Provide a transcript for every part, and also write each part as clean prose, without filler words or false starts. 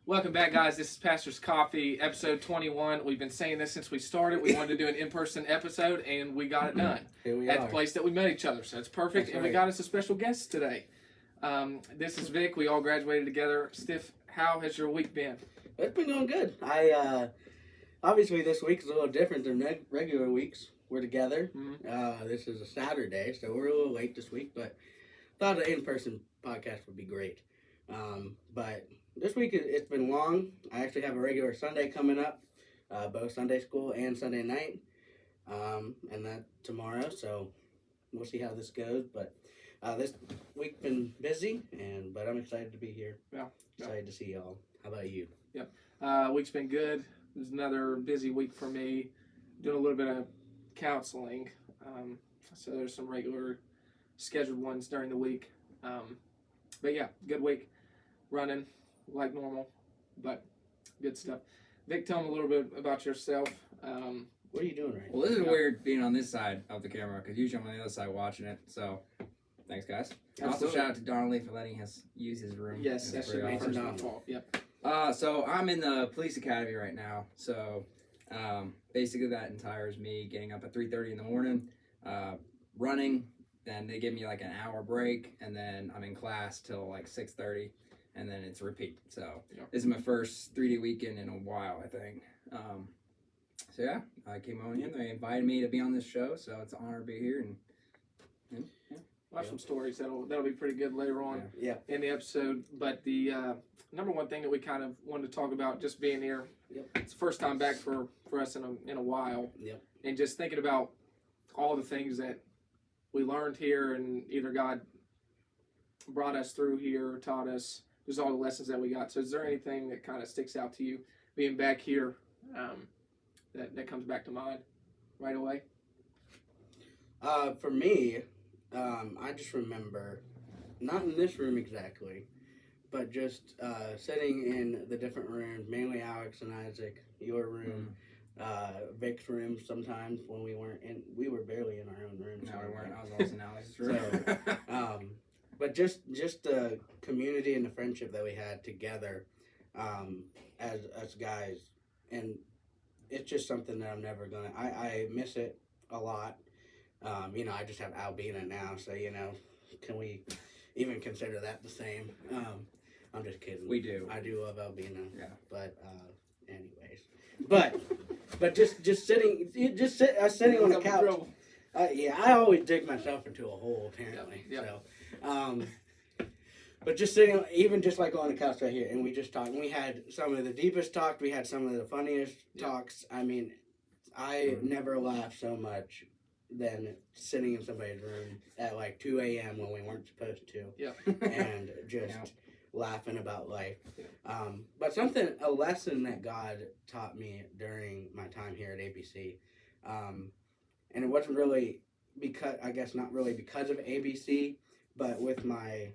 Welcome back, guys. This is Pastor's Coffee, episode 21. We've been saying this since we started. We wanted to do an in-person episode, and we got it done at the place that we met each other. So it's perfect. That's and right. We got us a special guest today. This is Vic. We all graduated together. Stiff, how has your week been? It's been going good. Obviously this week is a little different than regular weeks. We're together. Mm-hmm. This is a Saturday, so we're a little late this week, but thought an in-person podcast would be great. But this week it's been long. I actually have a regular Sunday coming up, both Sunday school and Sunday night, and that tomorrow. So we'll see how this goes. But this week's been busy, but I'm excited to be here. Yeah. Excited to see y'all. How about you? Yep. Week's been good. It was another busy week for me. Doing a little bit of counseling. So there's some regular scheduled ones during the week. But yeah, good week. Running like normal, but good stuff. Vic, tell me a little bit about yourself. What are you doing right now? Well, this is weird being on this side of the camera because usually I'm on the other side watching it. So, thanks, guys. Also, shout out to Donnelly for letting us use his room. Yes, that should be first of all. Yep. So I'm in the police academy right now. So, basically that entires me getting up at 3:30 in the morning, running. Then they give me like an hour break, and then I'm in class till like 6:30. And then it's repeat. So This is my first 3-day weekend in a while, I think. So yeah, I came on in. They invited me to be on this show, so it's an honor to be here. And watch some stories. That'll be pretty good later on in the episode. But the number one thing that we kind of wanted to talk about, just being here, it's the first time back for us in a while. Yep. And just thinking about all the things that we learned here, and either God brought us through here or taught us. There's all the lessons that we got. So is there anything that kind of sticks out to you being back here that comes back to mind right away? For me, I just remember, not in this room exactly, but just sitting in the different rooms, mainly Alex and Isaac, your room, Vic's room sometimes when we were barely in our own room. No, we weren't. I was always in Alex's room. But just the community and the friendship that we had together as us guys, and it's just something that I'm never gonna. I miss it a lot. I just have Albina now, so can we even consider that the same? I'm just kidding. We do. I do love Albina. Yeah. But anyways, but just sitting on the couch. I always dig myself into a hole apparently. Yep. So. But just sitting, even just like on the couch right here, and we just talked. And we had some of the deepest talk. We had some of the funniest talks. I mean, I never laughed so much than sitting in somebody's room at like 2 a.m. when we weren't supposed to. Yeah. And just laughing about life. Yeah. But a lesson that God taught me during my time here at ABC, and it wasn't really not really because of ABC, but with my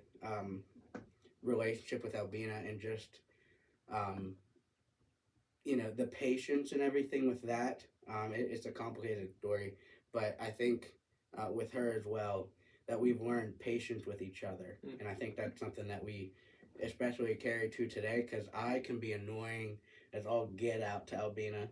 relationship with Albina and just, the patience and everything with that. It's a complicated story, but I think with her as well, that we've learned patience with each other. Mm-hmm. And I think that's something that we especially carry to today, because I can be annoying as all get out to Albina,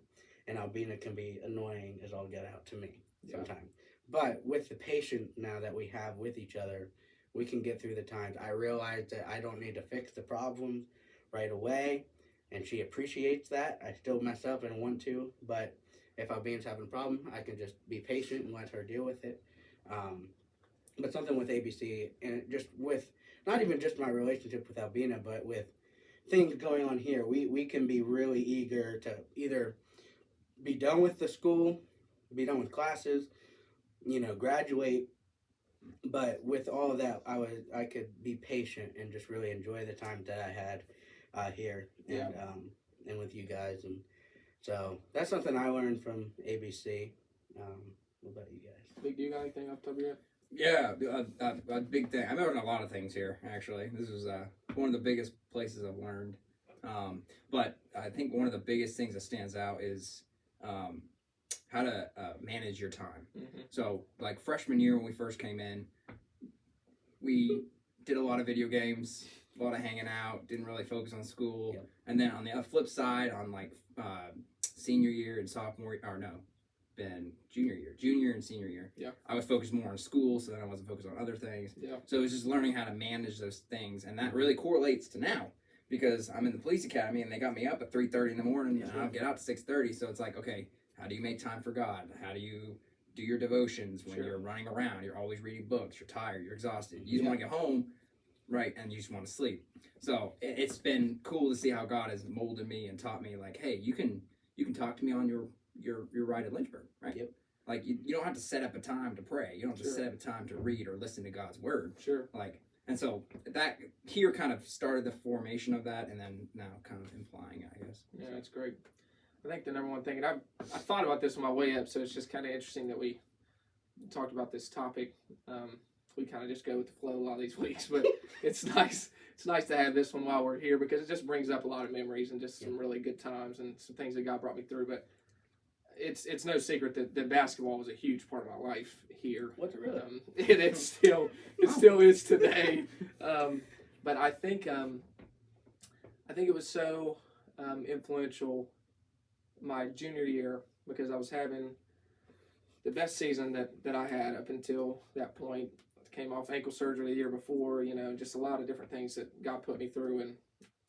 and Albina can be annoying as all get out to me sometimes. But with the patience now that we have with each other, we can get through the times. I realize that I don't need to fix the problems right away, and she appreciates that. I still mess up and want to, but if Albina's having a problem, I can just be patient and let her deal with it. But something with ABC, and just with, not even just my relationship with Albina, but with things going on here, we can be really eager to either be done with the school, be done with classes, graduate. But with all of that, I could be patient and just really enjoy the time that I had here and with you guys, and so that's something I learned from ABC. What about you guys? Big, do you got anything up top of your head? Yeah, a big thing. I've learned a lot of things here. Actually, this was one of the biggest places I've learned. But I think one of the biggest things that stands out is how to manage your time. Mm-hmm. So, like freshman year when we first came in, we did a lot of video games. a lot of hanging out, didn't really focus on school. Yep. And then on the flip side, on like senior year and junior and senior year, I was focused more on school, so then I wasn't focused on other things. Yeah. So it was just learning how to manage those things, and that really correlates to now, because I'm in the police academy and they got me up at 3:30 in the morning, and I'll get out to 6:30. So it's like, okay, how do you make time for God? How do you do your devotions when you're running around? You're always reading books. You're tired. You're exhausted. You just want to get home, right? And you just want to sleep. So it's been cool to see how God has molded me and taught me, like, hey, you can talk to me on your ride at Lynchburg, right? Yep. Like you don't have to set up a time to pray. You don't have to set up a time to read or listen to God's word. Sure. Like, and so that here kind of started the formation of that, and then now kind of implying it, I guess. Yeah, that's great. I think the number one thing, and I thought about this on my way up, so it's just kind of interesting that we talked about this topic. We kind of just go with the flow a lot of these weeks, but it's nice. It's nice to have this one while we're here, because it just brings up a lot of memories and just some really good times and some things that God brought me through. But it's no secret that basketball was a huge part of my life here. What's it really? It still is today. But I think it was so influential my junior year, because I was having the best season that I had up until that point. Came off ankle surgery the year before, just a lot of different things that God put me through. And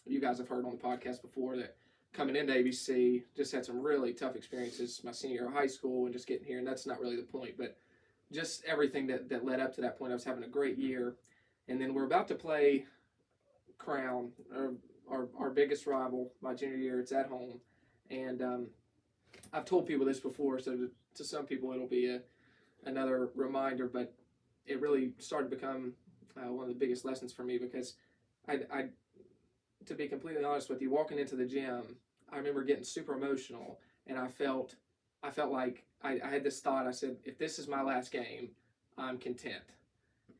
you guys have heard on the podcast before that coming into ABC, just had some really tough experiences my senior year of high school and just getting here. And that's not really the point, but just everything that led up to that point. I was having a great year. And then we're about to play Crown, our biggest rival, my junior year. It's at home. And I've told people this before, so to some people it'll be another reminder, but it really started to become one of the biggest lessons for me, because I to be completely honest with you, walking into the gym, I remember getting super emotional, and I felt like I had this thought. I said, if this is my last game, I'm content.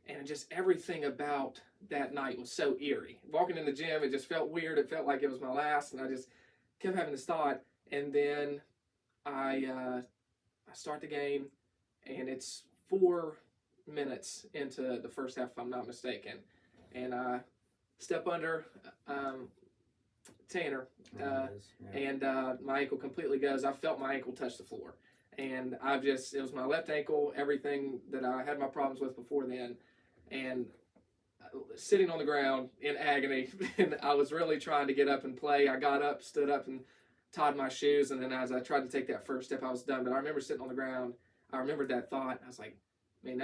And just everything about that night was so eerie. Walking in the gym, it just felt weird. It felt like it was my last, and I just kept having this thought. And then I start the game, and it's 4 minutes into the first half, if I'm not mistaken, and I step under Tanner, and my ankle completely goes. I felt my ankle touch the floor, and it was my left ankle, everything that I had my problems with before then, and sitting on the ground in agony, and I was really trying to get up and play. I got up, stood up, and tied my shoes, and then as I tried to take that first step, I was done. But I remember sitting on the ground. I remembered that thought. I was like, man,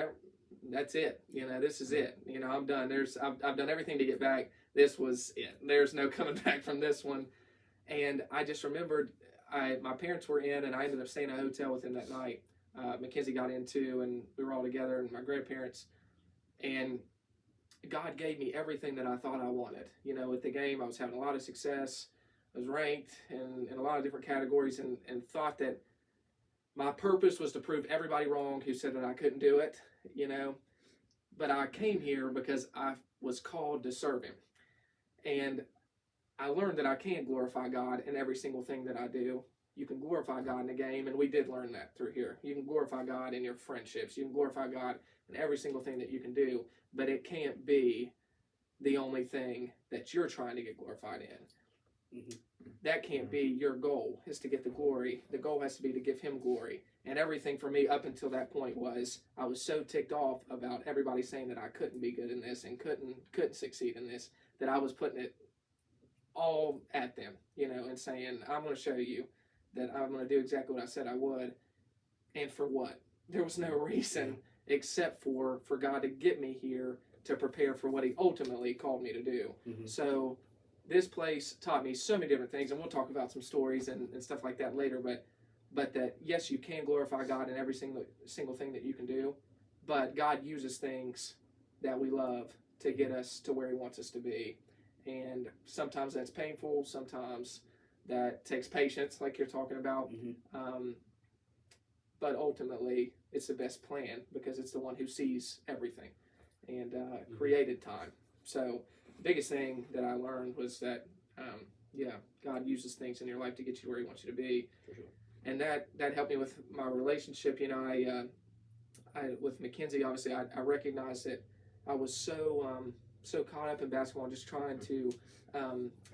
that's it. This is it. I'm done. I've done everything to get back. This was it. There's no coming back from this one. And I just remembered my parents were in, and I ended up staying in a hotel with them that night. Mackenzie got in too, and we were all together, and my grandparents. And God gave me everything that I thought I wanted. With the game, I was having a lot of success. I was ranked in a lot of different categories, and thought that my purpose was to prove everybody wrong who said that I couldn't do it, But I came here because I was called to serve Him. And I learned that I can glorify God in every single thing that I do. You can glorify God in the game, and we did learn that through here. You can glorify God in your friendships. You can glorify God in every single thing that you can do, but it can't be the only thing that you're trying to get glorified in. Mm-hmm. That can't be your goal, is to get the glory. The goal has to be to give Him glory. And everything for me up until that point was, I was so ticked off about everybody saying that I couldn't be good in this and couldn't succeed in this, that I was putting it all at them, and saying, I'm going to show you that I'm going to do exactly what I said I would. And for what? There was no reason except for God to get me here to prepare for what He ultimately called me to do. Mm-hmm. So this place taught me so many different things, and we'll talk about some stories and stuff like that later, but that, yes, you can glorify God in every single thing that you can do, but God uses things that we love to get us to where He wants us to be. And sometimes that's painful, sometimes that takes patience, like you're talking about, but ultimately it's the best plan, because it's the one who sees everything and created time. So the biggest thing that I learned was that, God uses things in your life to get you where He wants you to be. For sure. And that helped me with my relationship. I with Mackenzie, obviously, I recognized that I was so so caught up in basketball and just trying to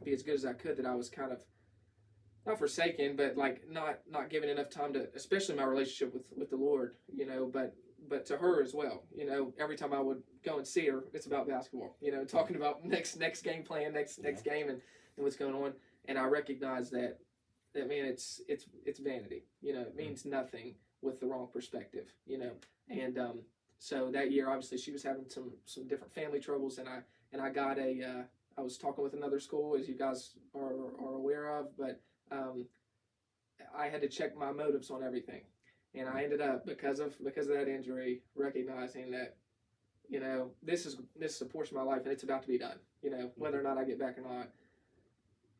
be as good as I could that I was kind of not forsaken, but like not giving enough time to, especially my relationship with the Lord, but to her as well. Every time I would go and see her, it's about basketball. Talking about next game plan, next game, and what's going on. And I recognize that man, it's vanity. It means nothing with the wrong perspective. And so that year, obviously, she was having some different family troubles, and I got I was talking with another school, as you guys are aware of, but I had to check my motives on everything, and I ended up because of that injury recognizing that this is a portion of my life and it's about to be done. Whether or not I get back or not,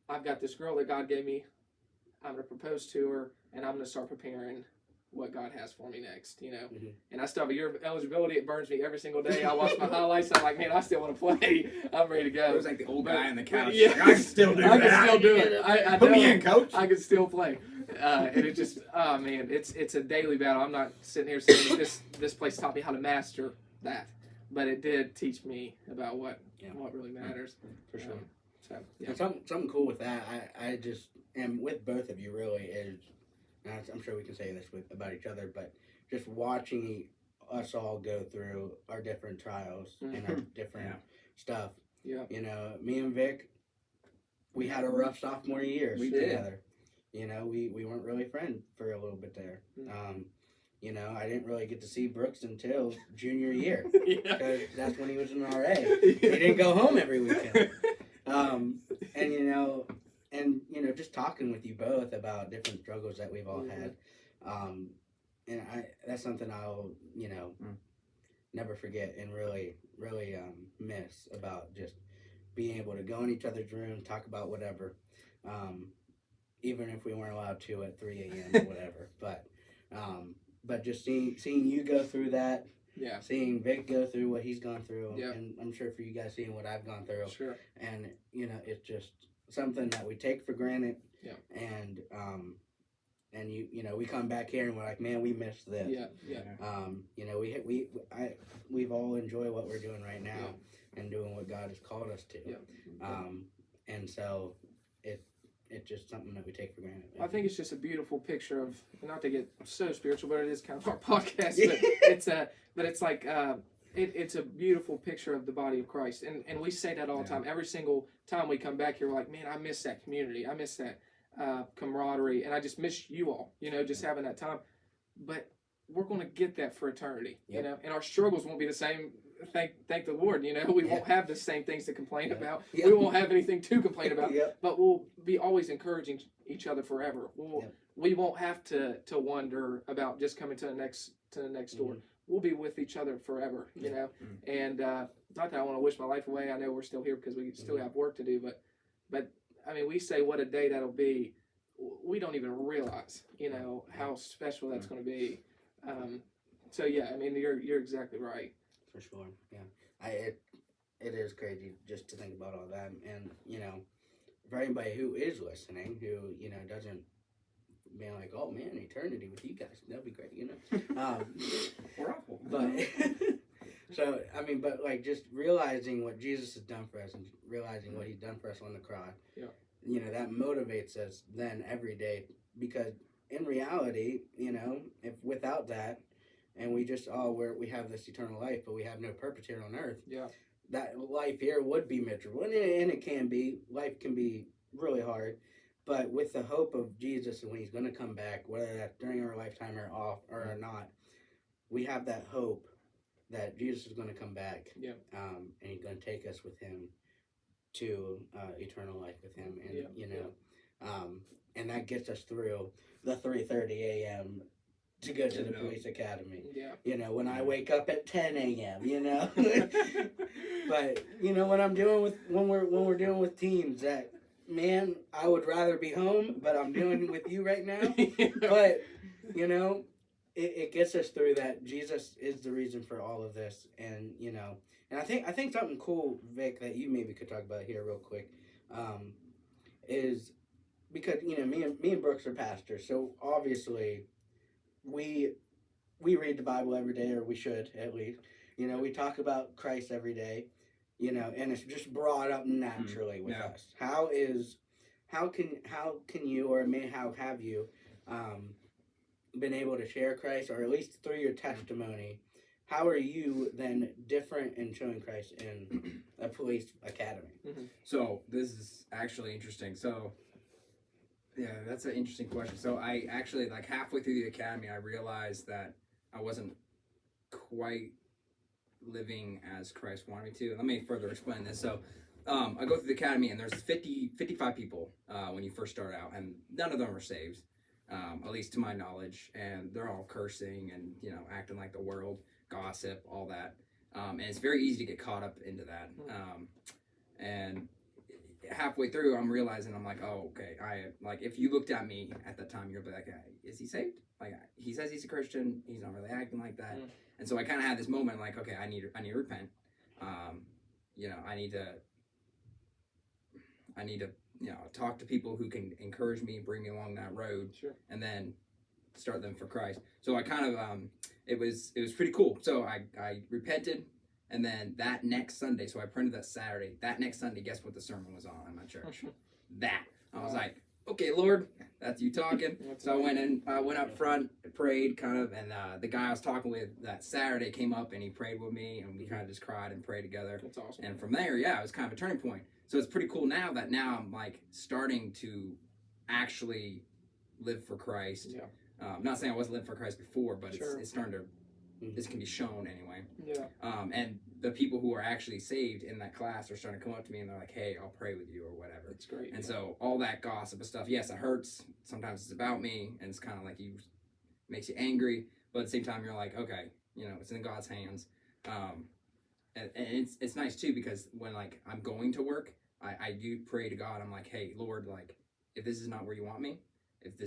I've got this girl that God gave me. I'm going to propose to her, and I'm going to start preparing what God has for me next, And I still have a year of eligibility. It burns me every single day. I watch my highlights, and I'm like, man, I still want to play. I'm ready to go. It was like the old guy on the couch. Yeah. Like, I can still do I that. can still do it. I Put know me in, coach. I can still play. And it just, oh man, it's a daily battle. I'm not sitting here saying that this place taught me how to master that, but it did teach me about what really matters. For sure. So yeah. And something cool with that, I just am with both of you really is, and I'm sure we can say this about each other, but just watching us all go through our different trials and our different stuff. Yeah. Me and Vic, we had a rough sophomore year together. We weren't really friends for a little bit there. I didn't really get to see Brooks until junior year because that's when he was an RA. He didn't go home every weekend. And just talking with you both about different struggles that we've all had. And that's something I'll, never forget and really, really miss about just being able to go in each other's room, talk about whatever, even if we weren't allowed to at 3 a.m. or whatever. But just seeing you go through that, seeing Vic go through what he's gone through, and I'm sure for you guys seeing what I've gone through, and it's just something that we take for granted, and we come back here and we're like, man, we missed this. We've all enjoyed what we're doing right now and doing what God has called us to. And so it's just something that we take for granted. I think it's just a beautiful picture of, not to get so spiritual, but it is kind of our podcast. But it's a beautiful picture of the body of Christ, and we say that all the time. Every single time we come back here, we're like, man, I miss that community. I miss that camaraderie, and I just miss you all. Just having that time. But we're going to get that for eternity. And our struggles won't be the same. Thank the Lord. We won't have the same things to complain about. We won't have anything to complain about. But we'll be always encouraging each other forever. We won't have to wonder about just coming to the next door. We'll be with each other forever. And not that I want to wish my life away. I know we're still here because we still have work to do. But I mean, we say what a day that'll be. We don't even realize, how special that's going to be. So yeah, I mean, you're exactly right. For sure, yeah. It is crazy just to think about all that, and for anybody who is listening, who doesn't be like, oh man, eternity with you guys, that'd be great, We're awful, but so I mean, but like just realizing what Jesus has done for us and realizing what He's done for us on the cross, that motivates us then every day, because in reality, if without that. And we just, we have this eternal life, but we have no purpose here on earth. That life here would be miserable. And it can be. Life can be really hard. But with the hope of Jesus and when He's going to come back, whether that's during our lifetime or off or not, we have that hope that Jesus is going to come back. And He's going to take us with Him to eternal life with Him. And, and that gets us through the 3:30 a.m., to go to the police academy. When I wake up at 10 a.m., But what I'm doing when we're dealing with teens, that man, I would rather be home, but I'm doing with you right now. But it gets us through that. Jesus is the reason for all of this, and and I think something cool, Vic, that you maybe could talk about here real quick, is because me and Brooks are pastors, so obviously. We read the Bible every day, or we should at least. We talk about Christ every day, you know, and it's just brought up naturally with us. How can you, or how have you been able to share Christ, or at least through your testimony, how are you then different in showing Christ in a police academy? So this is actually interesting. So yeah, that's an interesting question. So I actually, like, halfway through the academy, I realized that I wasn't quite living as Christ wanted me to. And let me further explain this. So I go through the academy, and there's 55 people when you first start out, and none of them are saved, at least to my knowledge, and they're all cursing and, you know, acting like the world, gossip, all that, and it's very easy to get caught up into that. And halfway through, I'm realizing, I'm like, oh, okay, if you looked at me at that time, you'll be like, is he saved? Like, he says he's a Christian, he's not really acting like that. And so I kind of had this moment, like, okay, I need to repent. You know, I need to, you know, talk to people who can encourage me, bring me along that road, and then start them for Christ. So I kind of, it was pretty cool. So I repented, and then that next Sunday, so I printed that Saturday, that next Sunday, guess what the sermon was on in my church? I was like, okay, Lord, that's you talking. So I went up front, prayed kind of, and the guy I was talking with that Saturday came up and he prayed with me, and we kind of just cried and prayed together. That's awesome. And from there, it was kind of a turning point. So it's pretty cool now that I'm like starting to actually live for Christ. I'm not saying I wasn't living for Christ before, but it's starting to, this can be shown anyway. And the people who are actually saved in that class are starting to come up to me and they're like, hey, I'll pray with you or whatever. It's great. And so all that gossip and stuff, yes, it hurts. Sometimes it's about me, and it's kind of like makes you angry, but at the same time you're like, okay, you know, it's in God's hands. And it's nice too, because when like I'm going to work, I do pray to God. I'm like, hey, Lord, like, if this is not where you want me, if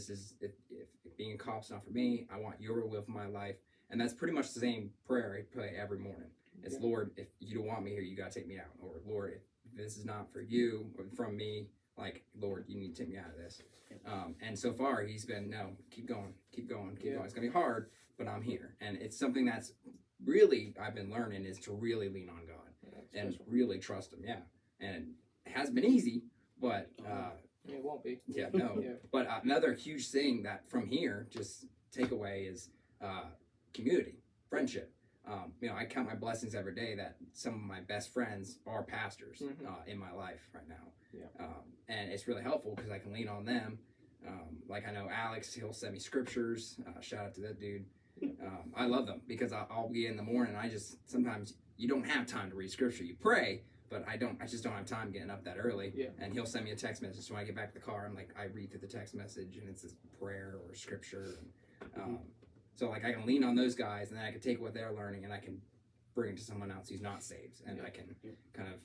being a cop's not for me, I want your will for my life. And that's pretty much the same prayer I pray every morning. It's, Lord, if you don't want me here, you got to take me out. Or, Lord, if this is not for you or from me, like, Lord, you need to take me out of this. And so far, he's been, no, keep going. It's going to be hard, but I'm here. And it's something that's really, I've been learning, is to really lean on God and really trust him. And it has been easy, but it won't be. But another huge thing that from here, just take away is community, friendship. You know, I count my blessings every day that some of my best friends are pastors in my life right now. And it's really helpful because I can lean on them. Like I know Alex, he'll send me scriptures. Shout out to that dude. I love them because I'll be in the morning. Sometimes you don't have time to read scripture. You pray, but I just don't have time getting up that early. And he'll send me a text message. So when I get back to the car, I'm like, I read through the text message and it's this prayer or scripture. So like I can lean on those guys, and then I can take what they're learning and I can bring it to someone else who's not saved, and I can kind of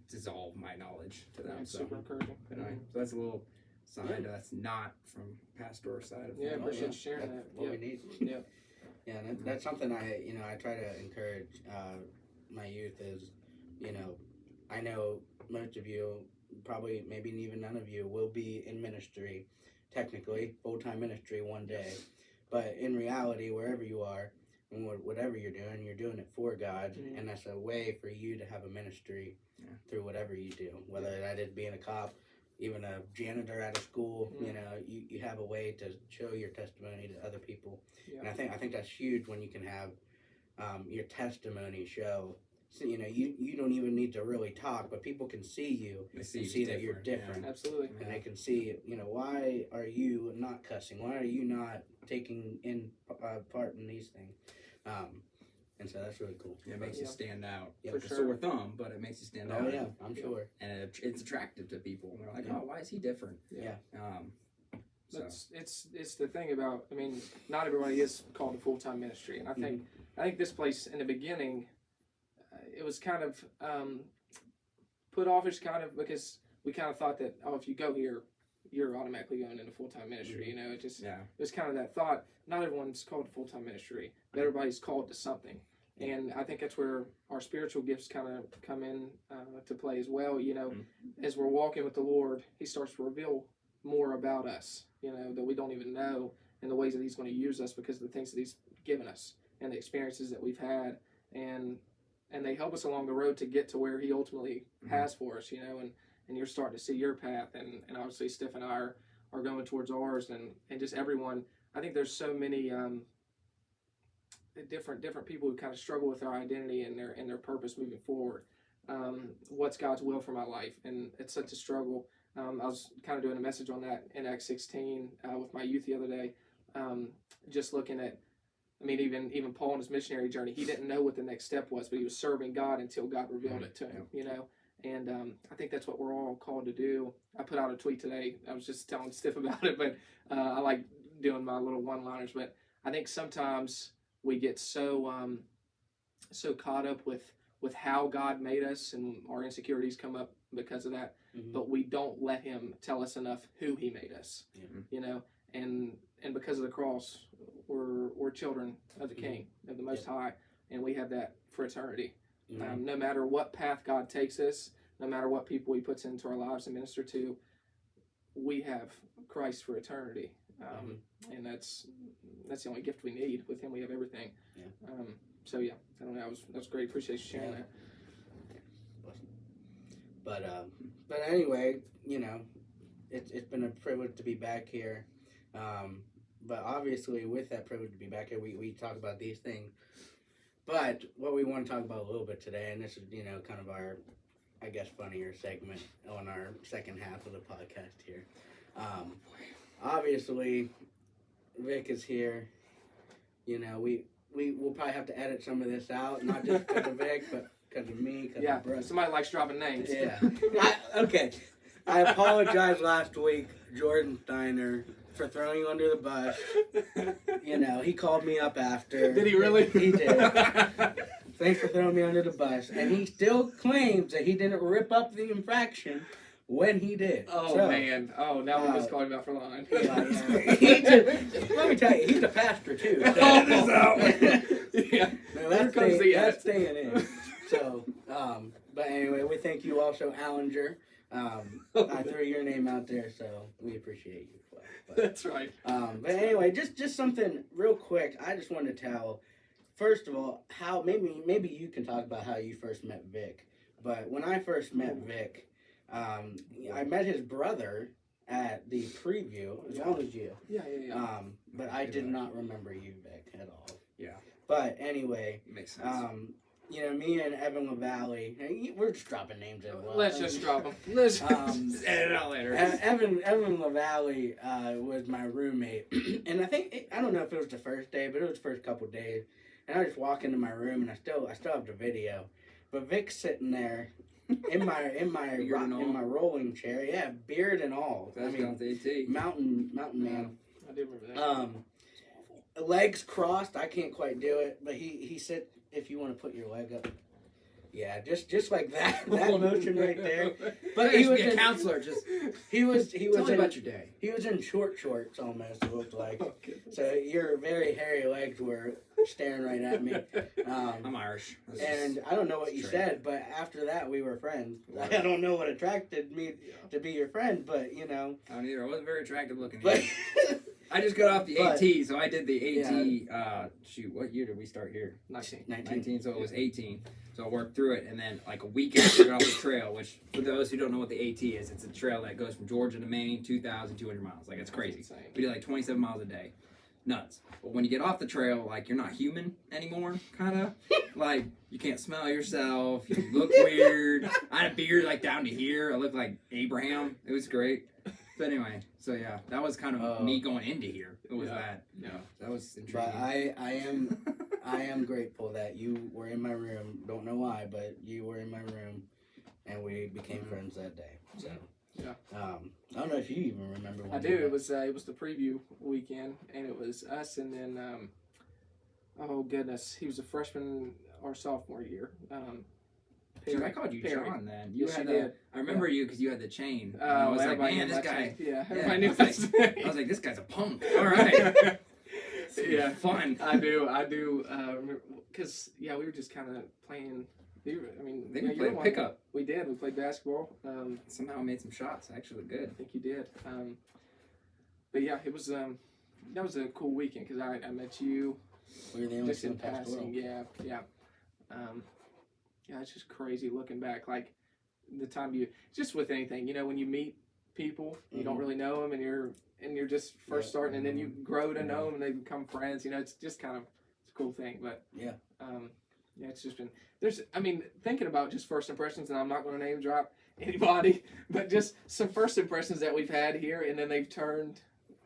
dissolve my knowledge to them. So super encouraging. So that's a little side that's not from pastoral side of things. I appreciate you sharing that. What we need. And that's something I try to encourage my youth is, you know, I know most of you, probably maybe even none of you, will be in ministry, technically, full-time ministry one day. But in reality, wherever you are, and whatever you're doing it for God, and that's a way for you to have a ministry through whatever you do, whether that is being a cop, even a janitor at a school. You know, you have a way to show your testimony to other people, and I think that's huge when you can have your testimony show. So, you know, you don't even need to really talk, but people can see you and see that you're different. Absolutely. And they can see, you know, why are you not cussing? Why are you not taking in part in these things? And so that's really cool. It makes you stand out. For It's a sure. sore thumb, but it makes you stand out. Oh yeah, I'm sure. And it's attractive to people. And they're like, oh, why is he different? So it's the thing about, I mean, not everybody is called to full-time ministry, and I think this place in the beginning, it was kind of put off as kind of because we kind of thought that, oh, if you go here, you're automatically going into full-time ministry. You know, it was kind of that thought. Not everyone's called to full-time ministry, but everybody's called to something. And I think that's where our spiritual gifts kind of come in to play as well. You know, as we're walking with the Lord, he starts to reveal more about us, you know, that we don't even know, and the ways that he's going to use us because of the things that he's given us and the experiences that we've had. And they help us along the road to get to where He ultimately has for us, and you're starting to see your path, and obviously Steph and I are going towards ours, and just everyone. I think there's so many different people who kind of struggle with their identity and their purpose moving forward. What's God's will for my life? And it's such a struggle. I was kind of doing a message on that in Acts 16 with my youth the other day, just looking at, even Paul on his missionary journey, he didn't know what the next step was, but he was serving God until God revealed it to him, And I think that's what we're all called to do. I put out a tweet today. I was just telling Steph about it, but I like doing my little one-liners. But I think sometimes we get so caught up with how God made us, and our insecurities come up because of that. But we don't let Him tell us enough who He made us. And because of the cross, we're children of the King, of the Most High, and we have that for eternity. No matter what path God takes us, no matter what people He puts into our lives and minister to, we have Christ for eternity. And that's the only gift we need. With Him, we have everything. So yeah, I don't know. That was great. Appreciate you sharing that. But anyway, it's been a privilege to be back here. But obviously, with that privilege to be back here, we talk about these things. But what we want to talk about a little bit today, and this is kind of our, I guess, funnier segment on our second half of the podcast here. Obviously, Vic is here. We'll probably have to edit some of this out, not just because of Vic, but because of me, because of Brooke. Somebody likes dropping names. Yeah. Okay. I apologize last week, Jordan Steiner, for throwing you under the bus. He called me up after. Did he really? He did. Thanks for throwing me under the bus. And he still claims that he didn't rip up the infraction when he did. Oh, man. Oh, now we're just calling him out for lying. Let me tell you, he's a pastor, too. So. Cut this out. Yeah. No, that's staying in. So, but anyway, we thank you also, Allinger. I threw your name out there, so we appreciate you. But, that's right. But anyway, just something real quick. I just want to tell, first of all, how maybe you can talk about how you first met Vic. But when I first met Vic, I met his brother at the preview, as long as you. Yeah. But I did not remember you, Vic, at all. Yeah. But anyway, makes sense. Me and Evan LaValle, we're just dropping names in. Let's just drop them. Let's edit it out later. Evan LaValle was my roommate, and I don't know if it was the first day, but it was the first couple days. And I just walk into my room, and I still have the video, but Vic's sitting there in my rolling chair, yeah, beard and all. Mountain man. I do remember that. Legs crossed. I can't quite do it, but he said, if you want to put your leg up. Yeah, just like that motion right there. But he was a counselor. He was tell me about your day. He was in short shorts almost. It looked like. So your very hairy legs were staring right at me. I'm Irish. And I don't know what you said, but after that we were friends. I don't know what attracted me to be your friend, but I don't either. I wasn't very attractive looking. But I just got off the AT, so I did the AT. What year did we start here? 19, so it was 18. So I worked through it, and then like a week after I got off the trail, which for those who don't know what the AT is, it's a trail that goes from Georgia to Maine, 2,200 miles. Like, it's crazy. We do like 27 miles a day. Nuts. But when you get off the trail, like, you're not human anymore, kind of. Like, you can't smell yourself. You look weird. I had a beard like down to here. I looked like Abraham. It was great. But anyway, so yeah, that was kind of me going into here. It was that. Yeah, that was intriguing. But I am grateful that you were in my room. Don't know why, but you were in my room, and we became friends that day. So yeah. I don't know if you even remember. I do. It was the preview weekend, and it was us, and then oh goodness, he was a freshman or sophomore year. Dude, I called you Perry. John then. Yes, you did. I remember you because you had the chain. I was like, man, this guy. Yeah, everybody knew that. I was like, this guy's a punk. All right. Yeah, fun. I do. Because we were just kind of playing. I think we played pickup. We did. We played basketball. Somehow made some shots. Actually, good. I think you did. But yeah, it was. That was a cool weekend because I met you. We were the only just in passing. Yeah. yeah, it's just crazy looking back. Like the time just with anything, when you meet people, you don't really know them, and you're just first starting, and then you grow to know them, and they become friends. It's just kind of it's a cool thing. But yeah, it's just been thinking about just first impressions, and I'm not going to name drop anybody, but just some first impressions that we've had here, and then they've turned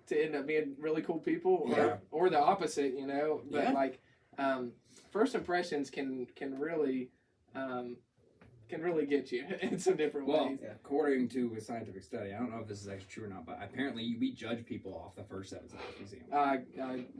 to end up being really cool people, or the opposite, But like, first impressions can really get you in some different ways. According to a scientific study, I don't know if this is actually true or not, but apparently we judge people off the first 7 seconds we see them.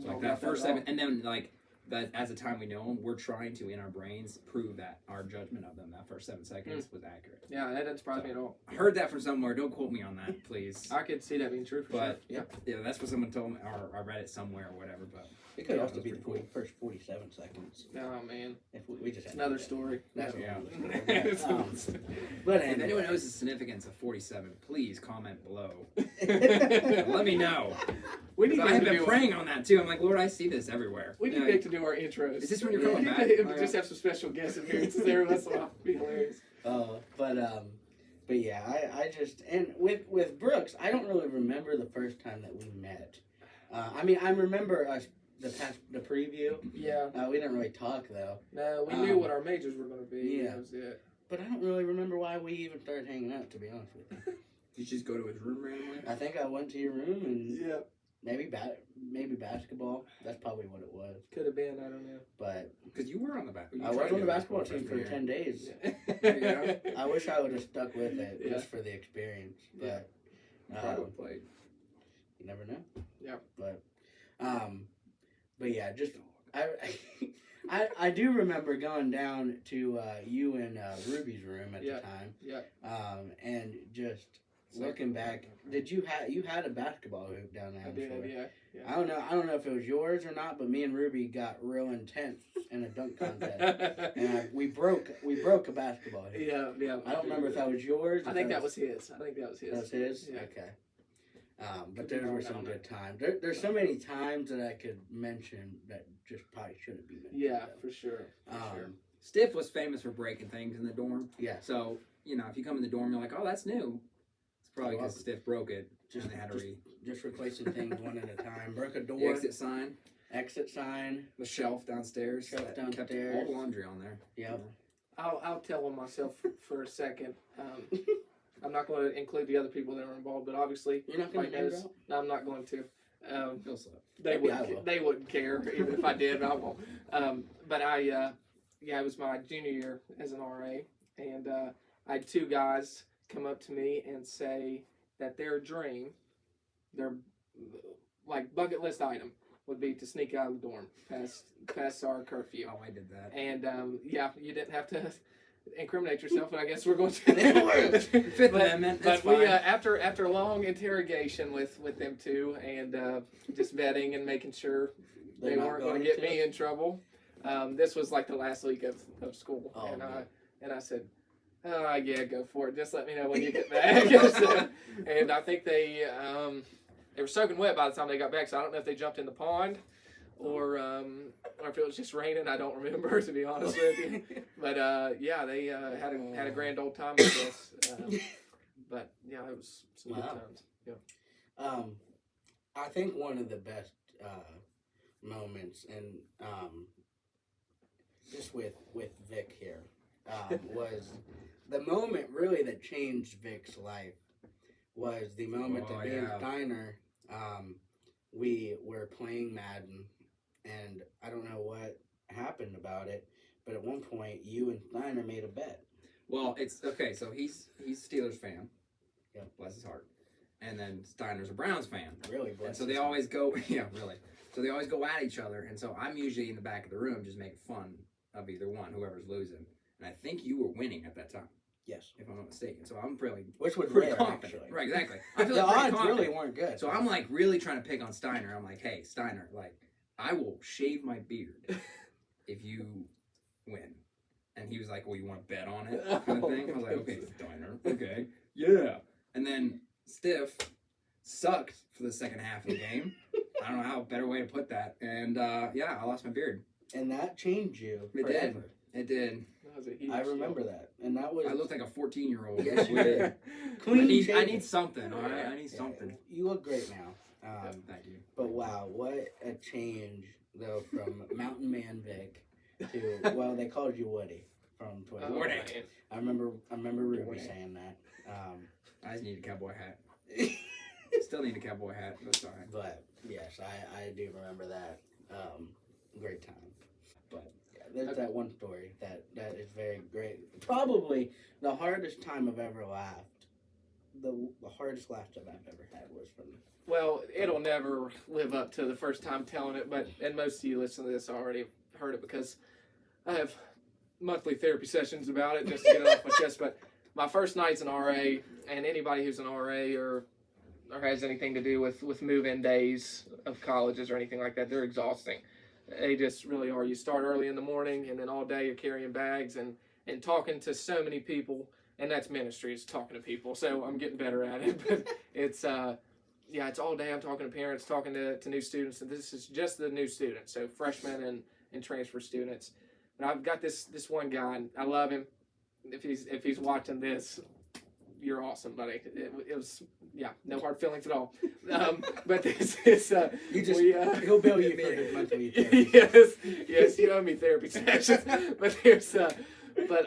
So like that first 7, and then like that as the time we know them, we're trying to in our brains prove that our judgment of them that first 7 seconds was accurate. Yeah, that doesn't surprise me at all. I heard that from somewhere. Don't quote me on that, please. I could see that being true for sure. Yeah, that's what someone told me, or I read it somewhere or whatever. But it could also be the first 47 seconds. Oh man, if we just had another story. That's But if anyone knows the significance of 47, please comment below. Let me know. I have been praying on that too. I'm like, Lord, I see this everywhere. We need Vic to do our intros. Is this when you're coming back? Just have some special guest appearances there. That's be hilarious. But yeah, I just, and with Brooks, I don't really remember the first time that we met. I remember us the preview. Yeah. We didn't really talk though. No, we knew what our majors were going to be. Yeah. That was it. But I don't really remember why we even started hanging out, to be honest with you. Did you just go to his room randomly? I think I went to your room and maybe basketball. That's probably what it was. Could have been. I don't know. But because you were on the I was on the basketball team for 10 days. Yeah. I wish I would have stuck with it just for the experience. But probably played. You never know. Yeah. But yeah, just I do remember going down to you and Ruby's room at the time. Yeah. And just looking back, did you had a basketball hoop down there? I did. Sure. Yeah. I don't know if it was yours or not, but me and Ruby got real intense in a dunk contest, and we broke a basketball hoop. Yeah. I don't remember if that was yours. I think that was his. That was his. Yeah. Okay. But those were some good times. There's so many times that I could mention that just probably shouldn't be mentioned. Yeah, for sure. Stiff was famous for breaking things in the dorm. Yeah. So, if you come in the dorm, you're like, oh, that's new. It's probably because Stiff broke it. They had to just replacing things one at a time. Broke a door. The exit sign. The shelf downstairs. Kept all the laundry on there. Yep. I'll tell on myself for a second. I'm not going to include the other people that are involved, but obviously, you're not going to. No, I'm not going to. They wouldn't care even if I did. I won't. But it was my junior year as an RA, and I had 2 guys come up to me and say that their dream, their like bucket list item, would be to sneak out of the dorm past our curfew. Oh, I did that. And you didn't have to incriminate yourself, but I guess we're going to. Fifth Amendment. But we after a long interrogation with them 2 and just vetting and making sure they weren't going to get me in trouble. This was like the last week of school, and I said, "Oh yeah, go for it. Just let me know when you get back." And I think they were soaking wet by the time they got back, so I don't know if they jumped in the pond. Or if it was just raining, I don't remember, to be honest with you. But they had a grand old time, I guess. But yeah, it was some good times. Yeah. I think one of the best moments, and just with Vic here, was the moment really that changed Vic's life. Was the moment that me and Steiner, we were playing Madden. And I don't know what happened about it, but at one point, you and Steiner made a bet. Well, it's okay. So he's a Steelers fan. Yeah, bless his heart. And then Steiner's a Browns fan. Really, bless. And so they always go, really. So they always go at each other. And so I'm usually in the back of the room just making fun of either one, whoever's losing. And I think you were winning at that time. Yes, if I'm not mistaken. So I'm pretty, which was pretty rare, confident. Actually. Right, exactly. I feel the like odds really weren't good. So I'm like really trying to pick on Steiner. I'm like, hey, Steiner, like, I will shave my beard if you win. And he was like, well, you want to bet on it? Kind of thing. I was like, okay, Steiner. Okay. Yeah. And then Stiff sucked for the second half of the game. I don't know how better way to put that. And I lost my beard. And that changed you It forever. It did. That was a huge I remember deal. that, and that was. I looked like a 14-year-old. Yes, you did. I need something. All right, I need something. You look great now. Thank you. But wow, what a change though from Mountain Man Vic to well, they called you Woody from Toy Story. Woody. I remember Ruby saying that. I just need a cowboy hat. Still need a cowboy hat. That's all right. But yes, I do remember that. Great time. But yeah, there's that one story that is very great. Probably the hardest time I've ever laughed. The hardest laugh that I've ever had was from. Well, it'll never live up to the first time telling it, and most of you listen to this already have heard it because I have monthly therapy sessions about it just to get it off my chest. But my first night's an RA, and anybody who's an RA or has anything to do with move-in days of colleges or anything like that, they're exhausting. They just really are. You start early in the morning, and then all day you're carrying bags and talking to so many people, and that's ministry, it's talking to people. So I'm getting better at it, but it's it's all day. I'm talking to parents, talking to new students, and this is just the new students, so freshmen and transfer students. But I've got this one guy, and I love him. If he's watching this, you're awesome, buddy. It was no hard feelings at all. But this is he'll bill you for his monthly therapy. yes, you owe me therapy sessions. But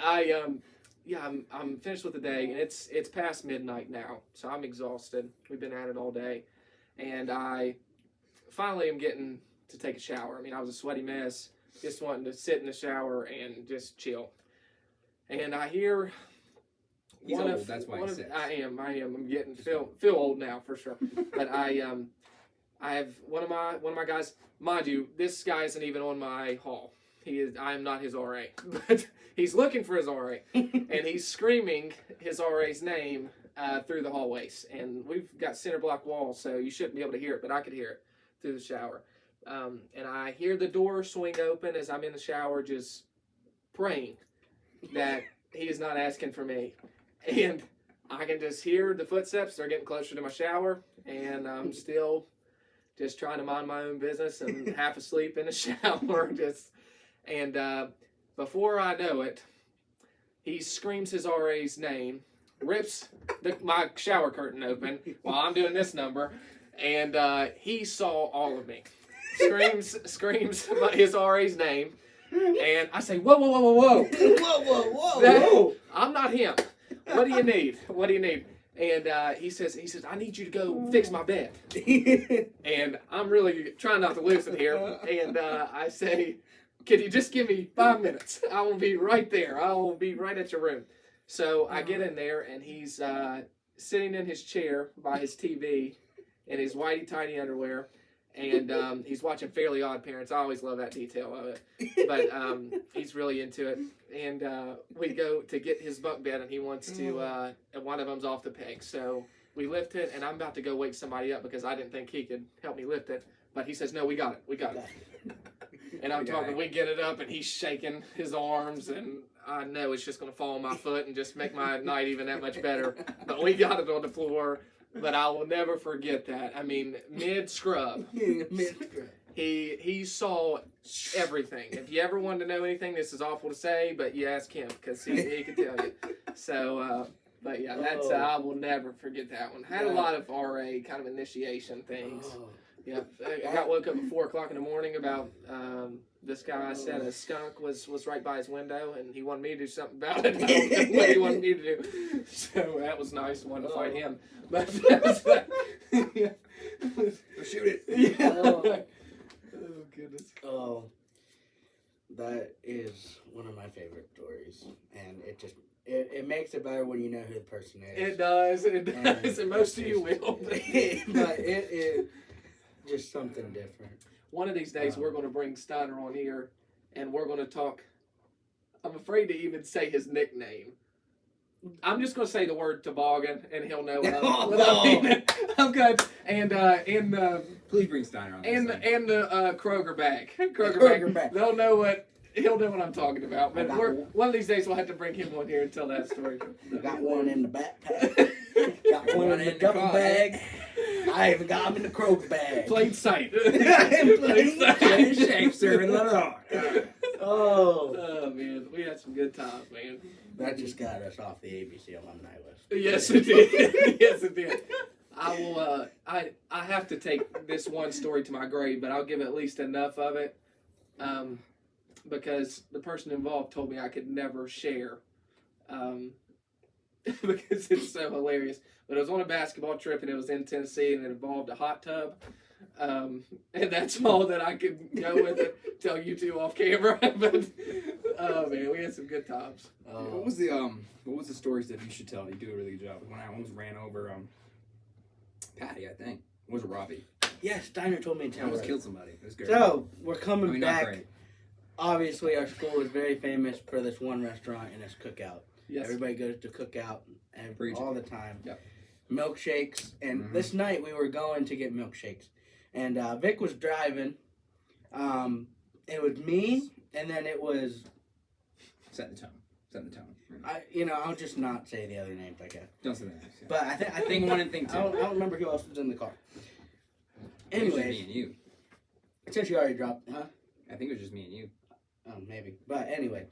I'm finished with the day, and it's past midnight now, so I'm exhausted. We've been at it all day, and I finally am getting to take a shower. I mean, I was a sweaty mess, just wanting to sit in the shower and just chill. And I hear he's old. That's why he's sick. I am. I'm getting feel old now for sure. But I have one of my guys. Mind you, this guy isn't even on my hall. I am not his RA, but he's looking for his RA, and he's screaming his RA's name through the hallways. And we've got center block walls, so you shouldn't be able to hear it, but I could hear it through the shower. And I hear the door swing open as I'm in the shower, just praying that he is not asking for me. And I can just hear the footsteps. They're getting closer to my shower, and I'm still just trying to mind my own business and half asleep in the shower. And before I know it, he screams his RA's name, rips my shower curtain open while I'm doing this number, and he saw all of me. Screams his RA's name, and I say, whoa. Whoa. I'm not him. What do you need? And he says, I need you to go fix my bed. And I'm really trying not to lose it here. And I say, can you just give me 5 minutes? I will be right there. I will be right at your room. So I get in there, and he's sitting in his chair by his TV in his whitey-tighty underwear. And he's watching Fairly Odd Parents. I always love that detail of it. But he's really into it. And we go to get his bunk bed, and he wants to, and one of them's off the peg. So we lift it, and I'm about to go wake somebody up because I didn't think he could help me lift it. But he says, no, we got it. And I'm talking, we get it up, and he's shaking his arms, and I know it's just going to fall on my foot and just make my night even that much better. But we got it on the floor. But I will never forget that. I mean, mid-scrub, he saw everything. If you ever wanted to know anything, this is awful to say, but you ask him, because he can tell you. So, but yeah, that's I will never forget that one. Had a lot of RA kind of initiation things. Yeah, I got woke up at 4 o'clock in the morning about this guy said a skunk was right by his window, and he wanted me to do something about it. I don't know what he wanted me to do. So that was nice. I wanted to fight him. But yeah. Shoot it. Yeah. Oh goodness. Oh, that is one of my favorite stories, and it makes it better when you know who the person is. It does, and most of you will. But it is just something different. One of these days, we're going to bring Steiner on here, and we're going to talk. I'm afraid to even say his nickname. I'm just going to say the word toboggan, and he'll know what I mean. I'm good. And please bring Steiner on. And the Kroger bag. Kroger bag. He'll know what I'm talking about. But one of these days we'll have to bring him on here and tell that story. Got one in the backpack. Got one in the duffel bag. I even got him in the Kroger bag. Plain sight. Plain sight. Shape serving the Lord. Oh man, we had some good times, man. That just got us off the ABC alumni list. Yes, it did. Yes, it did. I will. I have to take this one story to my grave, but I'll give at least enough of it, because the person involved told me I could never share, because it's so hilarious. But it was on a basketball trip, and it was in Tennessee, and it involved a hot tub, and that's all that I could go with it. Tell you two off camera, but oh man, we had some good times. What was the stories that you should tell? You do a really good job. When I almost ran over Patty, I think. Or was it Robbie? Yes, Steiner told me to I tell almost her. killed somebody. It was great. So, we're coming I mean, back. not great. Obviously, our school is very famous for this one restaurant, and it's Cookout. Yes. Everybody goes to Cookout all the time. Yep. Milkshakes. And this night, we were going to get milkshakes. And Vic was driving. It was me, and then it was... Set the tone. I'll just not say the other names, I guess. Don't say that. Yeah. But I think Thing one and thing two. I don't remember who else was in the car. It was just Anyways, me and you. since you already dropped, huh? I think it was just me and you. Oh, maybe. But anyway,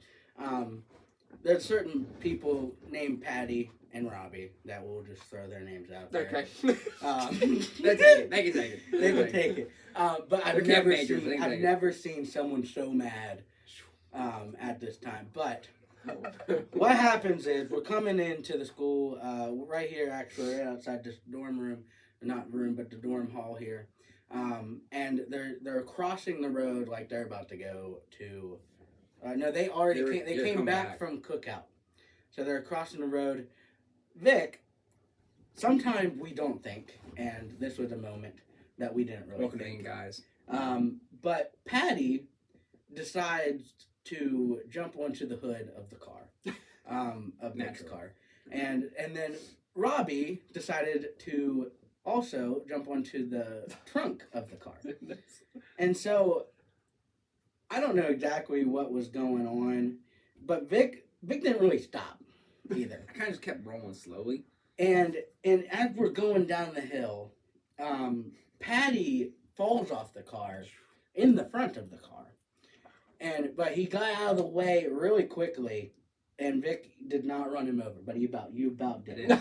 there's certain people named Patty and Robbie that will just throw their names out there. Okay. They can take it. They can take it. But I've They're I've never seen someone so mad at this time. But what happens is we're coming into the school right here, actually, right outside this dorm room, not room, but the dorm hall here. And they're crossing the road like they're about to go to. No, they came back from Cookout, so they're crossing the road. Vic, sometimes we don't think, and this was a moment that we didn't really Welcome think. in, guys. But Patty decides to jump onto the hood of the car, of Vic's car, and then Robbie decided to also jump onto the trunk of the car. And so I don't know exactly what was going on, but Vic didn't really stop either. I kind of just kept rolling slowly. And as we're going down the hill, Patty falls off the car in the front of the car. But he got out of the way really quickly, and Vic did not run him over, but you about did it.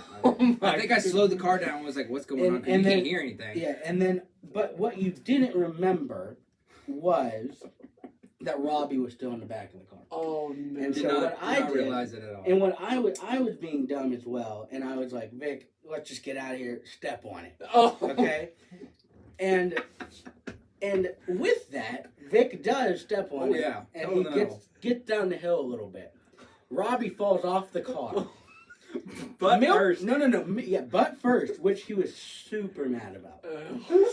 I think I slowed the car down and was like, what's going on? And you can't hear anything. Yeah, but what you didn't remember was that Robbie was still in the back of the car. Oh no! And Did so not realize it at all. And what I was being dumb as well, and I was like, Vic, let's just get out of here, step on it, okay? And with that, Vic does step on it, and he gets down the hill a little bit. Robbie falls off the car. First. No. Yeah, butt first, which he was super mad about.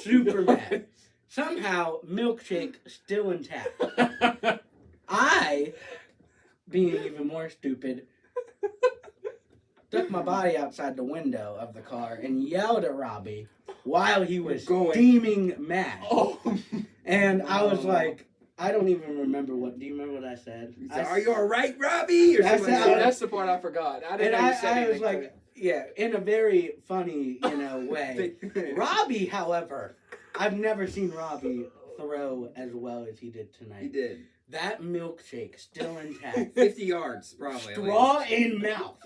Super mad. Somehow, milkshake still intact. I, being even more stupid, stuck my body outside the window of the car and yelled at Robbie while he was steaming mad. And I was like, I don't even remember do you remember what I said? Are you alright, Robbie? Or That's the part I forgot. I didn't know you said anything. I was like, yeah, in a very funny, way. Robbie, however, I've never seen Robbie throw as well as he did tonight. He did. That milkshake still intact. 50 yards, probably. Straw in mouth,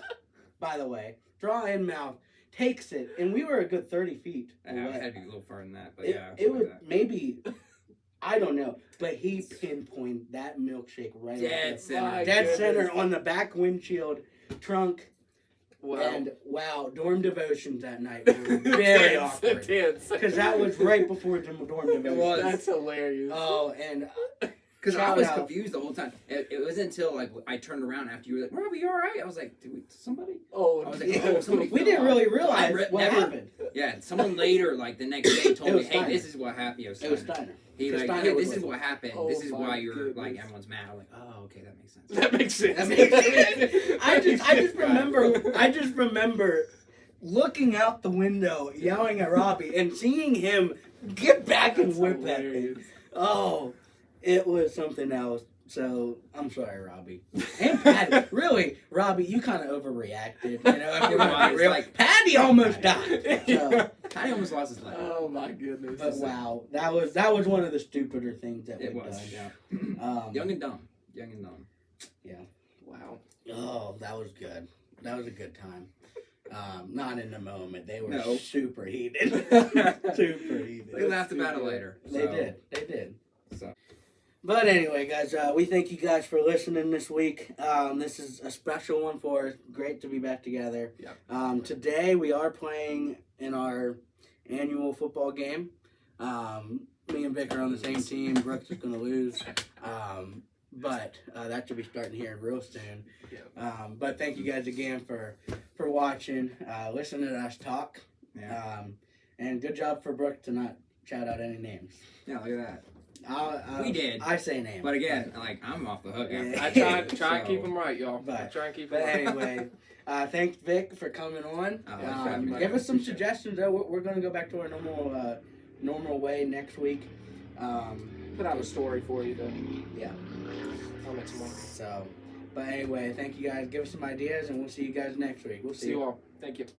by the way. Straw in mouth. Takes it, and we were a good 30 feet away. I had to be a little farther than that, but it was maybe, I don't know, but he pinpointed that milkshake right dead center. Dead center on the back windshield, trunk. Wow. And dorm devotions that night were very awkward. Because that was right before the dorm devotions. That's hilarious. Oh, and because I was confused the whole time. It wasn't until I turned around after you were like, "Robbie, you all right?" I was like, "Did somebody?" Oh, I was like, somebody. We didn't really realize what happened. Yeah, someone later, the next day, told me, "Hey, this is what happened." It was Steiner. Hey, this is what happened. This is why you're everyone's mad. I'm like, oh, okay, that makes sense. That makes sense. I just remember looking out the window, yelling at Robbie, and seeing him get back and whip that thing. Oh, it was something else. So, I'm sorry, Robbie. And Patty. Really, Robbie, you kind of overreacted. If you're gonna be real. Patty almost died. So, Patty almost lost his leg. Oh, my goodness. But wow, that was one of the stupider things that we've done. Yeah. Young and dumb. young and dumb. Yeah. Wow. Oh, that was good. That was a good time. Not in the moment. They were No. super heated. Super heated. We laughed about it later. They did. They did. So. But anyway, guys, we thank you guys for listening this week. This is a special one for us. Great to be back together. Yep. Today we are playing in our annual football game. Me and Vic are on the same team. Brooks is going to lose. But that should be starting here real soon. Yeah. But thank you guys again for watching, listening to us talk. Yeah. And good job for Brooke to not shout out any names. Yeah, look at I We did. I say names. that. But again, like, I'm off the hook. Yeah. I try and keep them right, y'all. I try and keep them But right. anyway, thanks Vic for coming on. Oh, Give us some suggestions. Though we're going to go back to our normal way next week. Put out a story for you to. Yeah. I'll make some more. So, but anyway, thank you guys. Give us some ideas, and we'll see you guys next week. We'll See you all. Thank you.